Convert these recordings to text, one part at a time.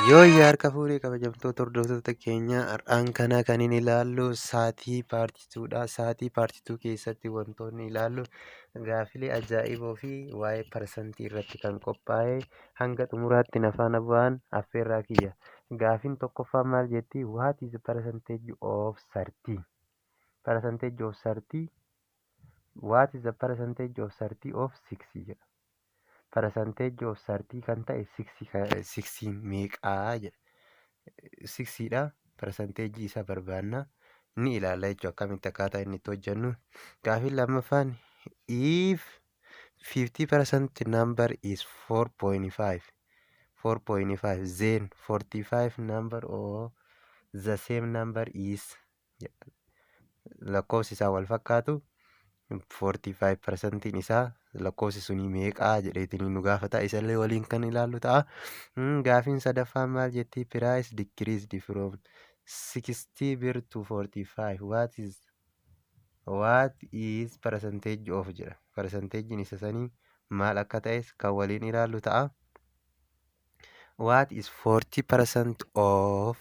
Yoo harka fuudhee kabajamtoota hordoftoota keenya har'aan kana kan inni ilaallu saatii paartituudha. Saatii paartituu keessatti wantoonni ilaallu gaafilee ajaa'iboo fi waa'ee parsantii irratti kan qophaa'e hanga xumuraatti na faana bu'aan affeerraa kiyya. Gaafiin tokkoffaa maal jetti? What is the percentage of 30? Percentage of 30. What is the percentage of 30 of 6 jedha. Percentage of 30 kan ta'e 6 meeqaa jedha. 6dha. Percentage isa barbaanna ni ilaalla jechuudha. Akkamitti akkaataa inni itti hojjennu. Gaafiin lammaffaan if 50% number is 4.5 then 45 number or the same number is lakkoofsi isaa wal fakkaatu 45% isaa lakkoofsi sunii meeqaa jedheetiin nu gaafata. Isallee waliin kan ilaallu ta'a. Gaafiin sadaffaan maal jetti? Price decreased from 60 birr to 45. What is percentage of jedha. Percentagein isa sanii maal akka ta'es kan waliin ilaallu ta'a. What is 40% of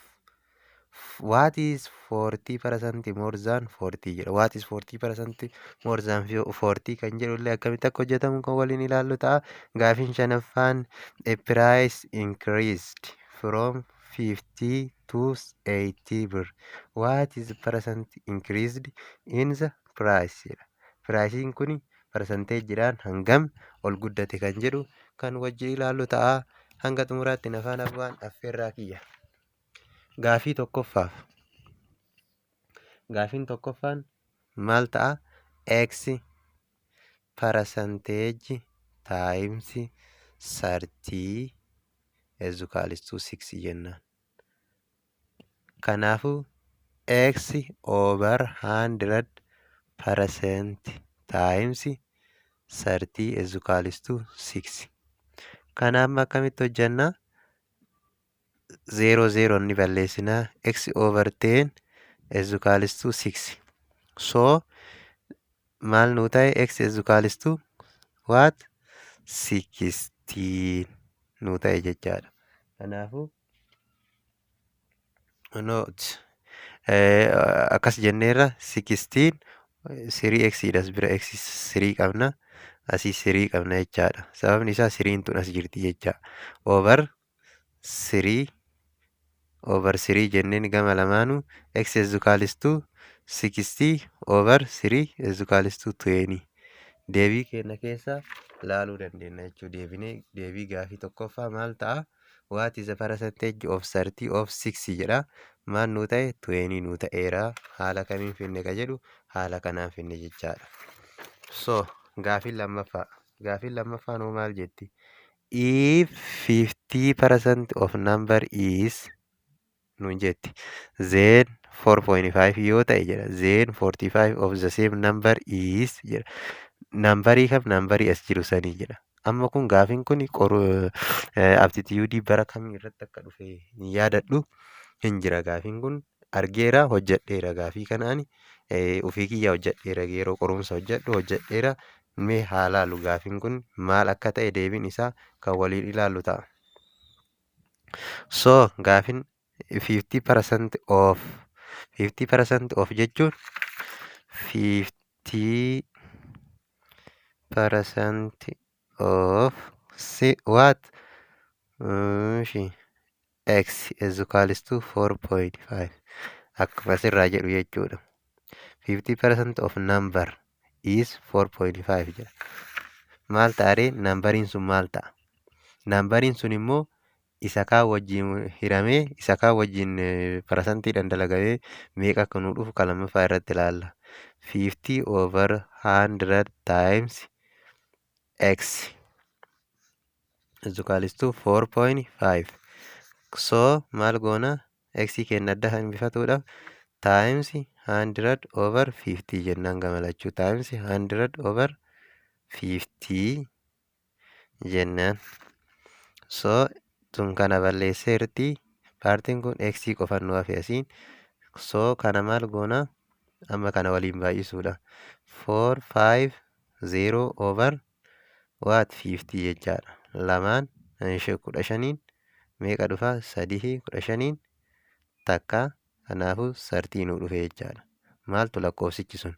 What is 40% more than 40 jedha. What is 40% more than 40 kan jedhullee akkamitti akka hojjetamu kan waliin ilaallu ta'a. Gaafiin shanaffaan a price increased from 50 to 80 birr. What is percent increased in the price jedha. Pricing kuni percentageidhaan hangam ol guddate kan jedhu kan wajjin ilaallu ta'a. Hanga xumuraatti na faana bu'aan affeerraa kiyya. Gaafii tokkoffaaf. Gaafiin tokkoffaan maal ta'a? X percentage times 30 is equals to 6 jennaan. Kanaafuu X over 100% times 30 is equals to 6. Kanaaf akkamitti hojjannaa? 0 ni balleessinaa. X over 10 is equals to 6. So maal nuu ta'e? X is equals to what? 16 nuu ta'e jechaadha. Kanaafuu akkas jenneerra 16 3x bira x 3 qabna. Asii 3 qabna jechaadha. Sababni isaa 3 tun as jirti jecha. Over 3 jenneen gama lamaanuu x is equals to 60 over 3 is equals to 20. Deebii keenya keessa laaluu dandeenya jechuudha. Deebii gaafii tokkoffaa maal ta'a? What is the percentage of 30 of 6 jedha. Maal nuu ta'e? 20 nuu ta'eera. Haala kamiin finne ka jedhu haala kanaan finne jechaadha. So gaafiin lammaffaa. Gaafiin lammaffaan hoo maal jetti? If 50% of number is nuun jetti. Then 4.5 yoo ta'e jedha. Then 45 of the same number is jedha. Nambarii kam? Nambarii as jiru sanii jedha. Amma kun gaafiin kun aptituudii bara kamii irratti akka dhufe hin yaadadhu. Hin jira gaafiin kun argeera hojjedheera gaafii kanaan ofii kiyyaa hojjedheera yeroo qorumsa hojjedheera. Mee haa laallu gaafiin kun maal akka ta'e deebiin isaa kan waliin ilaallu ta'a. So gaafiin 50% of jechuun 50% of what? X is equals to 4.5 akkuma asirraa jedhu jechuudha. 50% of number is 4.5 jedha. Maal ta'aree? Nambariin sun maal ta'a? Nambariin sun immoo isa kaan wajjin hiramee isa kaan wajjin parasantiidhaan dalagamee meeqa akka nuu dhufu kan lammaffaa irratti ilaalla. 50 over 100 times x is equals to 4.5. So maal goona? X keenya adda hambifatuudhaaf times 100 over 50 jennaan gamalachuu. Times 100 over 50 jennaan. So tun kana balleesseerti. Paartiin kun x qofaan nu hafe asiin. So kana maal goona? Amma kana waliin baay'isuudha. 450 over what? 50 jechaadha. Lamaan 15 meeqa dhufa? 3 fi 15 takka. Kanaafuu 30 nuu dhufe jechaadha. Maaltu lakkoofsichi sun?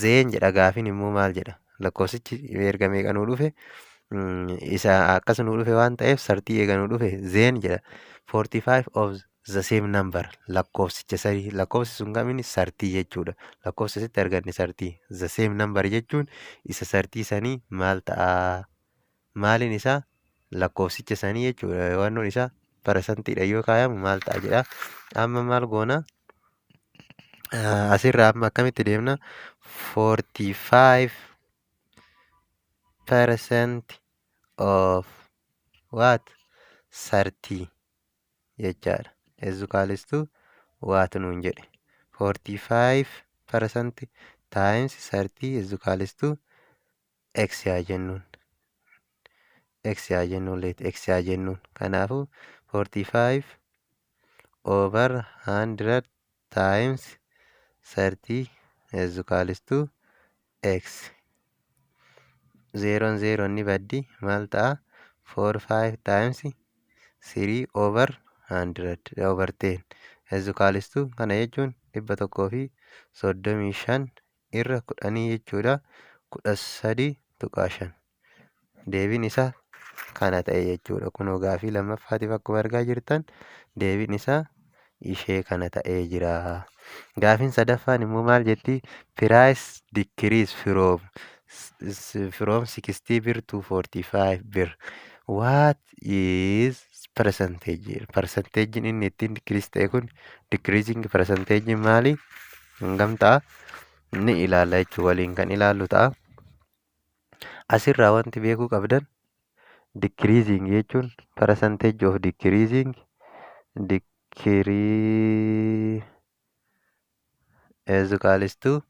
Zeen jedha gaafiin immoo maal jedha? Lakkoofsichi erga meeqa nuu dhufe? Isa akkas nuu dhufe waan ta'eef 30 eega nuu dhufe zeen jedha. 45 of the same number lakkoofsicha sadii lakkoofsi sun kamiin 30 jechuudha. Lakkoofsa asitti arganne 30 the same number jechuun isa 30 sanii maal ta'a? Maaliin isaa lakkoofsicha sanii jechuudha. Waannoon isaa parasantiidha yoo kaayamu maal ta'a jedha. Amma maal goona? Asirraa amma akkamitti deemna? 45% of what? 30 jechaadha. Ezukaalistuu waat nuun jedhe. 45% times 30 ezukaalistuu x yaa jennuun. X yaa jennuun. Kanaafuu 45 over 100 times 30 ezukaalistuu x. Zeeroon zeeroon ni baddi maal ta'a? 45 times 3 over 100 over 10 ezukaalistuu kana jechuun 135 irra 10 jechuudha. 13.5 deebiin isaa kana ta'e jechuudha. Kunoo gaafii lammaffaatiif akkuma argaa jirtan deebiin isaa ishee kana ta'ee jira. Gaafiin sadaffaan immoo maal jetti? Price decrease from 60 bir to 45 bir. What is percentage? Percentagein inni ittiin decrease ta'e kun decreasing percentage maali? Hangam ta'a? Ni ilaalla jechuudha. Waliin kan ilaallu ta'a. Asirraa wanti beekuu qabdan decreasing jechuun percentage of decreasing is equals to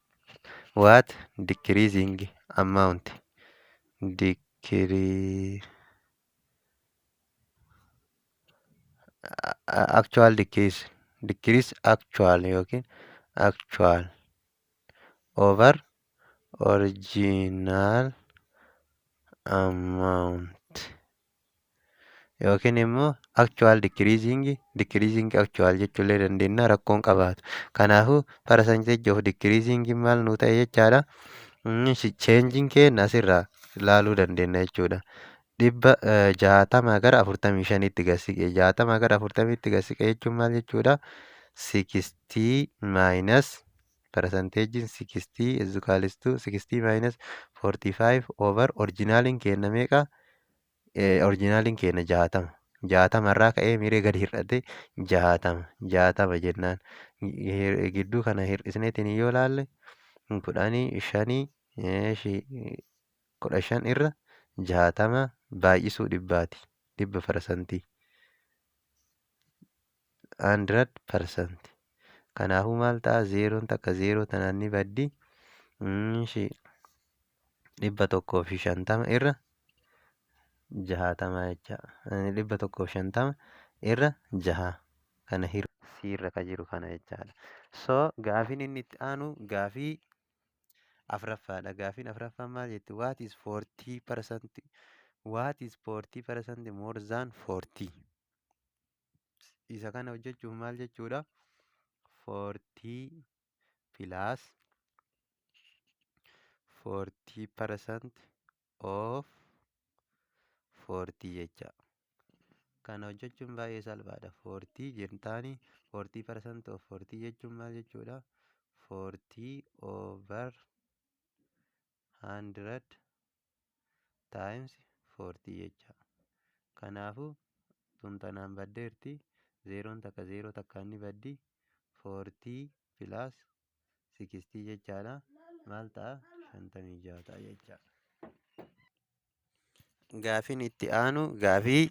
what? Decreasing amount. Actual decrease actual yookiin actual over original amount yookiin immoo actual decreasing actual jechuullee dandeenya rakkoon qabaatu. Kanaafuu percentage of decreasing maal nuu ta'e jechaadha. Changing keenya asirraa ilaaluu dandeenya jechuudha. 60 gara 45tti gasiqe 60 gara 40tti gasiqe jechuun maal jechuudha? 60 minus percentagein 60 is equals to 60 minus 45 over originaliin keenya meeqa? Originaliin keenya 60. 60 irraa ka'ee miree gadi hir'ate 60 jennaan. Gidduu kana hir'isneetiin yoo ilaalle 15 irra 60 baay'isuu dhibbaati. 100%. 100%. Kanaafuu maal ta'a? Zeeroon takka zeeroo tanaan ni baddi. 150 irra 60 jecha. 150 irra 6 kana siirra ka jiru kana jechaadha. So gaafiin inni itti aanu gaafii afuraffaadha. Gaafiin afuraffaan maal jetti? What is 40%? What is 40% more than 40? Isa kana hojjechuuf maal jechuudha? 40 plus 40% of 40 jecha. Kana hojjechuun baay'ee salphaadha. 40 jentaani 40% of 40 jechuun maal jechuudha? 40 over 100 times 40 jecha. Kanaafuu tuntanaan baddeerti. Zeeroon takka zeeroo takkaan ni baddi. 40 plus 60 jechaadha. Maal ta'a? 56 ta'a jecha. Gaafiin itti aanu gaafii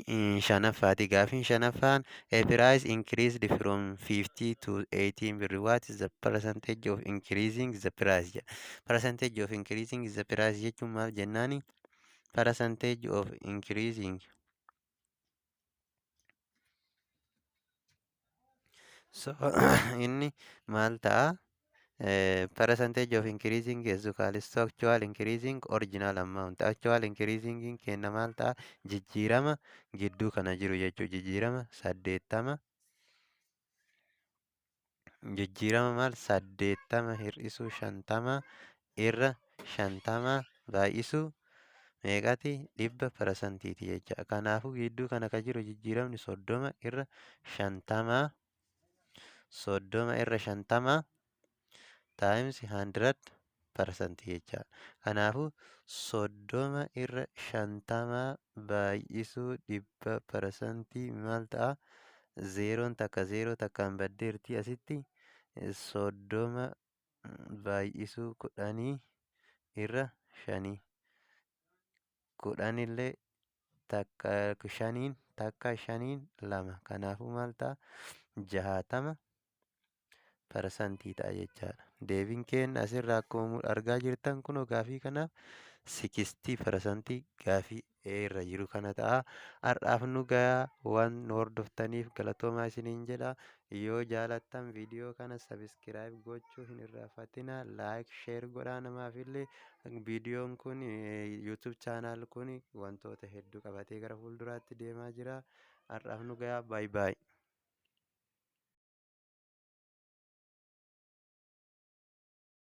shanaffaati. Gaafiin shanaffaan a price increased from 50 to 18 birr. What is the percentage of increasing the price? Percentage of increasing the price jechuun maal jennaani? Percentage of increasing so inni maal ta'a? percentage of increasing ezukaalistu actual increasing original amount actual increasing kenna maal ta'a jijjiirama gidduu kana jiru jechuu jijjiirama maal 80 hir'isuu 50 irra 50 baay'isuu meeqati 100%ti jecha. Kanaafuu gidduu kana ka jiru jijjiiramni 30 irra 50 times 100% jecha. Kanaafuu 30 irra 50 baay'isuu 100% maal ta'a? Zeeroon takka zeeroo takkaan baddeerti asitti 30 baay'isuu 10 irra 5 10illee takka 5 takka 5 2 kanaafuu maal ta'a? 60% ta'a jechaadha. Deebiin keenya asirraa akkuma argaa jirtan kunoo gaafii kanaaf 60% gaafii irra jiru kana ta'a. Har'aaf nu gahaa waan nu hordoftaniif galatoomaa isiniin jedha. Yoo jaalattan viidiyoo kana sabiskiraayib gochuu hin irraanfatina. Laayik sheer godhaa namaafillee viidiyoon kun yuutuub chaanaal kun wantoota hedduu qabatee gara fuulduraatti deemaa jira. Har'aaf nu gahaa baay'ee.